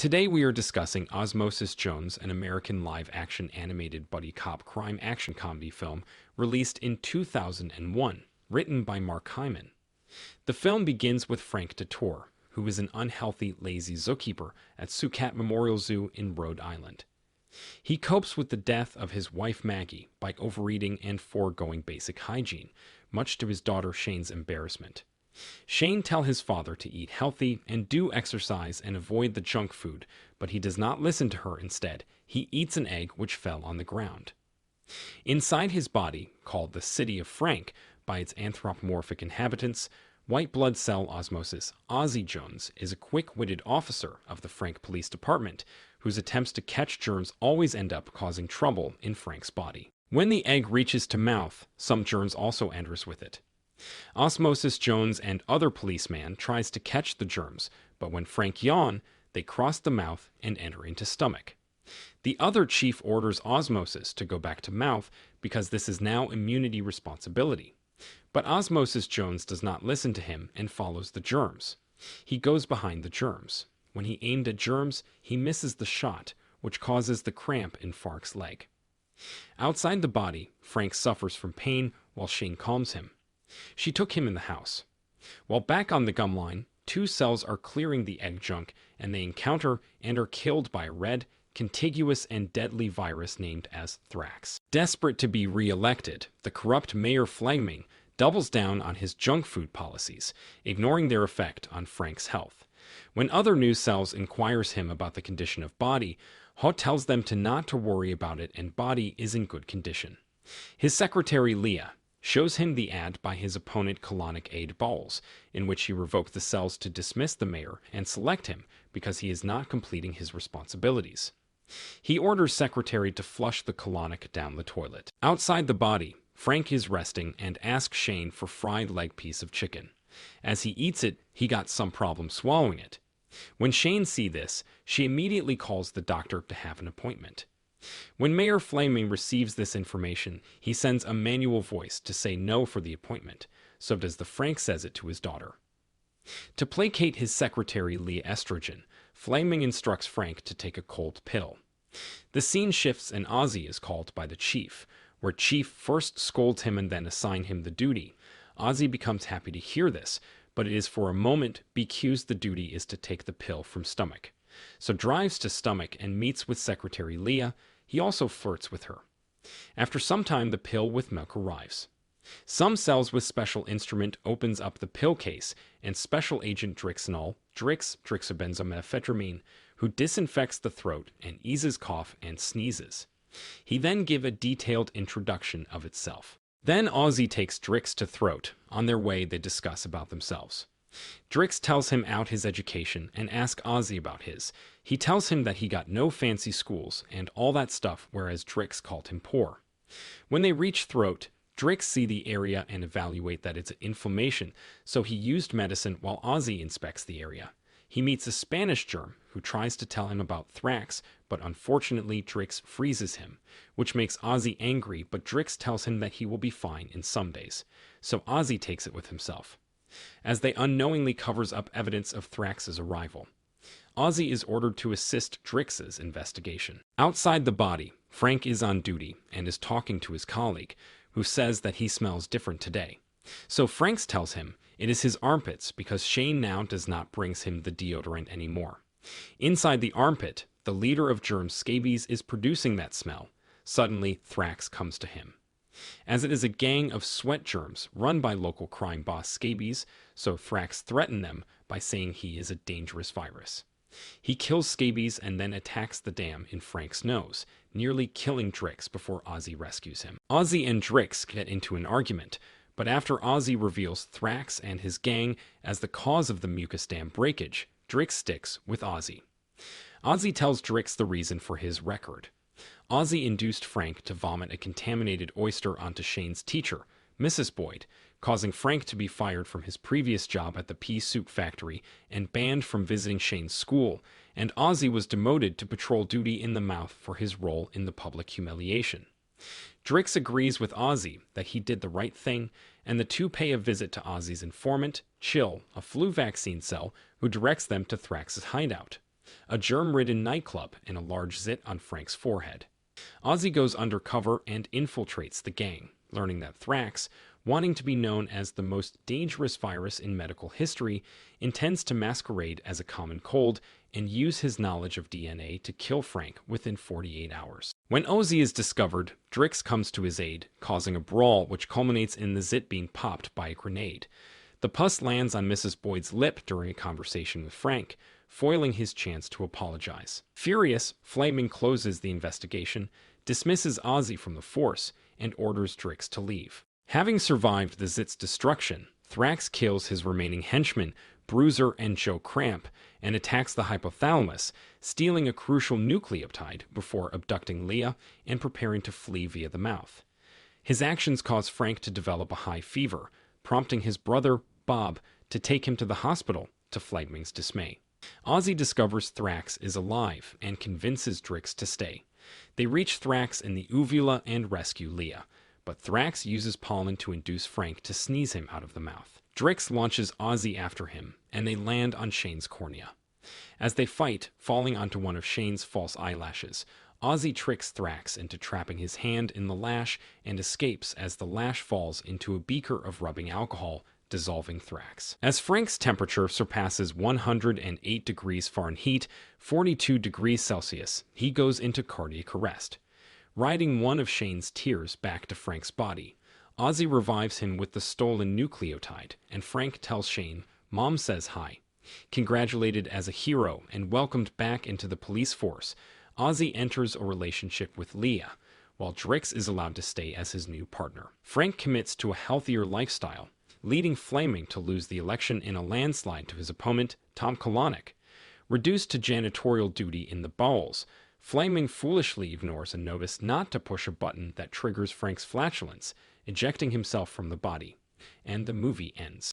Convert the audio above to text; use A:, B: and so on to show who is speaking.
A: Today we are discussing Osmosis Jones, an American live-action animated buddy cop crime action comedy film released in 2001, written by Mark Hyman. The film begins with Frank DeTore, who is an unhealthy, lazy zookeeper at Sucat Memorial Zoo in Rhode Island. He copes with the death of his wife Maggie by overeating and foregoing basic hygiene, much to his daughter Shane's embarrassment. Shane tells his father to eat healthy and do exercise and avoid the junk food, but he does not listen to her. Instead, he eats an egg which fell on the ground. Inside his body, called the City of Frank by its anthropomorphic inhabitants, white blood cell osmosis, Ozzy Jones is a quick-witted officer of the Frank Police Department whose attempts to catch germs always end up causing trouble in Frank's body. When the egg reaches to mouth, some germs also enters with it. Osmosis Jones and other policeman tries to catch the germs, but when Frank yawn, they cross the mouth and enter into stomach. The other chief orders Osmosis to go back to mouth because this is now immunity responsibility. But Osmosis Jones does not listen to him and follows the germs. He goes behind the germs. When he aimed at germs, he misses the shot, which causes the cramp in Frank's leg. Outside the body, Frank suffers from pain while Shane calms him. She took him in the house. While back on the gum line, two cells are clearing the egg junk, and they encounter and are killed by a red, contiguous and deadly virus named as Thrax. Desperate to be re-elected, the corrupt Mayor Flaming doubles down on his junk food policies, ignoring their effect on Frank's health. When other news cells inquires him about the condition of body, Ho tells them not to worry about it and body is in good condition. His secretary Leah shows him the ad by his opponent colonic aide Balls, in which he revoked the cells to dismiss the mayor and select him because he is not completing his responsibilities. He orders secretary to flush the colonic down the toilet. Outside the body, Frank is resting and asks Shane for fried leg piece of chicken. As he eats it, he got some problem swallowing it. When Shane sees this, she immediately calls the doctor to have an appointment. When Mayor Flaming receives this information, he sends a manual voice to say no for the appointment, so does the Frank says it to his daughter. To placate his secretary Leah Estrogen, Flaming instructs Frank to take a cold pill. The scene shifts and Ozzy is called by the chief, where Chief first scolds him and then assigns him the duty. Ozzy becomes happy to hear this, but it is for a moment BQ's the duty is to take the pill from stomach. So drives to stomach and meets with Secretary Leah. He also flirts with her. After some time, the pill with milk arrives. Some cells with special instrument opens up the pill case, and Special Agent Drixenol, Drixobenzomethamphetamine, who disinfects the throat and eases cough and sneezes. He then give a detailed introduction of itself. Then Ozzy takes Drix to throat. On their way, they discuss about themselves. Drix tells him out his education and asks Ozzy about his. He tells him that he got no fancy schools and all that stuff, whereas Drix called him poor. When they reach throat, Drix see the area and evaluate that it's inflammation, so he used medicine while Ozzy inspects the area. He meets a Spanish germ who tries to tell him about Thrax, but unfortunately Drix freezes him, which makes Ozzy angry, but Drix tells him that he will be fine in some days, so Ozzy takes it with himself, as they unknowingly covers up evidence of Thrax's arrival. Ozzy is ordered to assist Drix's investigation. Outside the body, Frank is on duty and is talking to his colleague, who says that he smells different today. So Frank tells him it is his armpits because Shane now does not bring him the deodorant anymore. Inside the armpit, the leader of germs scabies is producing that smell. Suddenly, Thrax comes to him. As it is a gang of sweat germs run by local crime boss Scabies, so Thrax threatens them by saying he is a dangerous virus. He kills Scabies and then attacks the dam in Frank's nose, nearly killing Drix before Ozzy rescues him. Ozzy and Drix get into an argument, but after Ozzy reveals Thrax and his gang as the cause of the mucus dam breakage, Drix sticks with Ozzy. Ozzy tells Drix the reason for his record. Ozzy induced Frank to vomit a contaminated oyster onto Shane's teacher, Mrs. Boyd, causing Frank to be fired from his previous job at the pea soup factory and banned from visiting Shane's school, and Ozzy was demoted to patrol duty in the mouth for his role in the public humiliation. Drix agrees with Ozzy that he did the right thing, and the two pay a visit to Ozzy's informant, Chill, a flu vaccine cell, who directs them to Thrax's hideout. a germ-ridden nightclub, and a large zit on Frank's forehead. Ozzy goes undercover and infiltrates the gang, learning that Thrax, wanting to be known as the most dangerous virus in medical history, intends to masquerade as a common cold and use his knowledge of DNA to kill Frank within 48 hours. When Ozzy is discovered, Drix comes to his aid, causing a brawl which culminates in the zit being popped by a grenade. The pus lands on Mrs. Boyd's lip during a conversation with Frank, foiling his chance to apologize. Furious, Flaming closes the investigation, dismisses Ozzy from the force, and orders Drix to leave. Having survived the zit's destruction, Thrax kills his remaining henchmen, Bruiser and Joe Cramp, and attacks the hypothalamus, stealing a crucial nucleotide before abducting Leah and preparing to flee via the mouth. His actions cause Frank to develop a high fever, prompting his brother, Bob, to take him to the hospital, to Flaming's dismay. Ozzy discovers Thrax is alive and convinces Drix to stay. They reach Thrax in the uvula and rescue Leah, but Thrax uses pollen to induce Frank to sneeze him out of the mouth. Drix launches Ozzy after him, and they land on Shane's cornea. As they fight, falling onto one of Shane's false eyelashes, Ozzy tricks Thrax into trapping his hand in the lash and escapes as the lash falls into a beaker of rubbing alcohol, dissolving Thrax. As Frank's temperature surpasses 108 degrees Fahrenheit, 42 degrees Celsius, he goes into cardiac arrest. Riding one of Shane's tears back to Frank's body, Ozzy revives him with the stolen nucleotide, and Frank tells Shane, "Mom says hi." Congratulated as a hero and welcomed back into the police force, Ozzy enters a relationship with Leah, while Drix is allowed to stay as his new partner. Frank commits to a healthier lifestyle, leading Flaming to lose the election in a landslide to his opponent, Tom Kalanick. Reduced to janitorial duty in the bowels, Flaming foolishly ignores a notice not to push a button that triggers Frank's flatulence, ejecting himself from the body. And the movie ends.